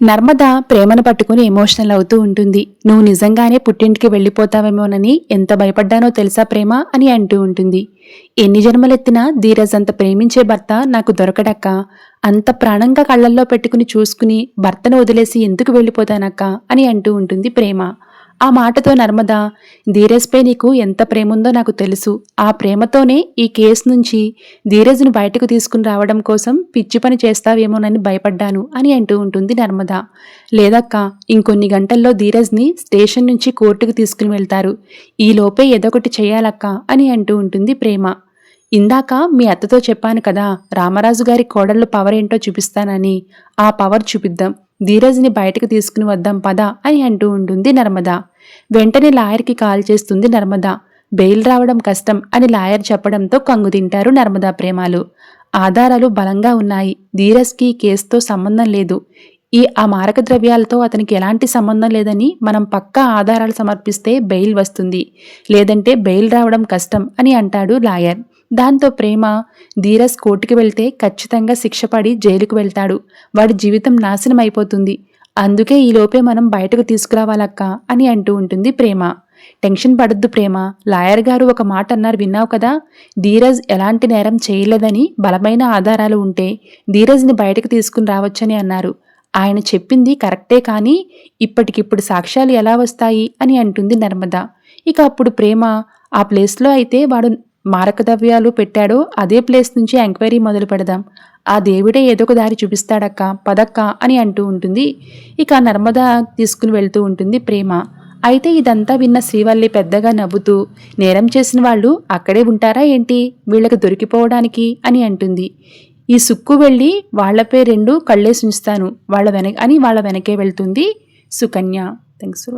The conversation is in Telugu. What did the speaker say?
నర్మద ప్రేమను పట్టుకుని ఎమోషనల్ అవుతూ ఉంటుంది. నువ్వు నిజంగానే పుట్టింటికి వెళ్ళిపోతావేమోనని ఎంత భయపడ్డానో తెలుసా ప్రేమ అని అంటూ ఉంటుంది. ఎన్ని జన్మలెత్తినా ధీరజ్ అంత ప్రేమించే భర్త నాకు దొరకడక్క. అంత ప్రాణంగా కళ్ళల్లో పెట్టుకుని చూసుకుని భర్తను వదిలేసి ఎందుకు వెళ్ళిపోతానక్క అని అంటూ ఉంటుంది ప్రేమ. ఆ మాటతో నర్మద, ధీరజ్పై నీకు ఎంత ప్రేముందో నాకు తెలుసు. ఆ ప్రేమతోనే ఈ కేసు నుంచి ధీరజ్ను బయటకు తీసుకుని రావడం కోసం పిచ్చి పని చేస్తావేమోనని భయపడ్డాను అని అంటూ ఉంటుంది నర్మద. లేదక్కా, ఇంకొన్ని గంటల్లో ధీరజ్ని స్టేషన్ నుంచి కోర్టుకు తీసుకుని వెళ్తారు. ఈలోపే ఏదొకటి చెయ్యాలక్కా అని అంటూ ఉంటుంది ప్రేమ. ఇందాక మీ అత్తతో చెప్పాను కదా, రామరాజు గారి కోడళ్ళు పవర్ ఏంటో చూపిస్తానని. ఆ పవర్ చూపిద్దాం, ధీరజ్ని బయటకు తీసుకుని వద్దాం పద అని అంటూ ఉంటుంది నర్మద. వెంటనే లాయర్కి కాల్ చేస్తుంది నర్మద. బెయిల్ రావడం కష్టం అని లాయర్ చెప్పడంతో కంగుతింటారు నర్మదా ప్రేమాలు. ఆధారాలు బలంగా ఉన్నాయి. ధీరజ్కి కేసుతో సంబంధం లేదు. ఆ మారక ద్రవ్యాలతో అతనికి ఎలాంటి సంబంధం లేదని మనం పక్కా ఆధారాలు సమర్పిస్తే బెయిల్ వస్తుంది. లేదంటే బెయిల్ రావడం కష్టం అని అంటాడు లాయర్. దాంతో ప్రేమ, ధీరజ్ కోర్టుకి వెళ్తే ఖచ్చితంగా శిక్ష పడి జైలుకు వెళ్తాడు. వాడి జీవితం నాశనం అయిపోతుంది. అందుకే ఈలోపే మనం బయటకు తీసుకురావాలక్క అని అంటూ ఉంటుంది ప్రేమ. టెన్షన్ పడొద్దు ప్రేమ, లాయర్ గారు ఒక మాట అన్నారు విన్నావు కదా, ధీరజ్ ఎలాంటి నేరం చేయలేదని బలమైన ఆధారాలు ఉంటే ధీరజ్ని బయటకు తీసుకుని రావచ్చని అన్నారు. ఆయన చెప్పింది కరెక్టే, కానీ ఇప్పటికిప్పుడు సాక్ష్యాలు ఎలా వస్తాయి అని అంటుంది నర్మద. ఇక అప్పుడు ప్రేమ, ఆ ప్లేస్లో అయితే వాడు మారకద్రవ్యాలు పెట్టాడో అదే ప్లేస్ నుంచి ఎంక్వైరీ మొదలు పెడదాం. ఆ దేవుడే ఏదో ఒక దారి చూపిస్తాడక్క, పదక్క అని అంటూ ఉంటుంది. ఇక నర్మద తీసుకుని వెళ్తూ ఉంటుంది ప్రేమ. అయితే ఇదంతా విన్న శ్రీవల్లి పెద్దగా నవ్వుతూ, నేరం చేసిన వాళ్ళు అక్కడే ఉంటారా ఏంటి, వీళ్ళకి దొరికిపోవడానికి అని అంటుంది. ఈ సుక్కు వెళ్ళి వాళ్లపై 2 కళ్ళేసి ఉంచుతాను వాళ్ళ వెనకే వెళ్తుంది సుకన్య. థ్యాంక్స్.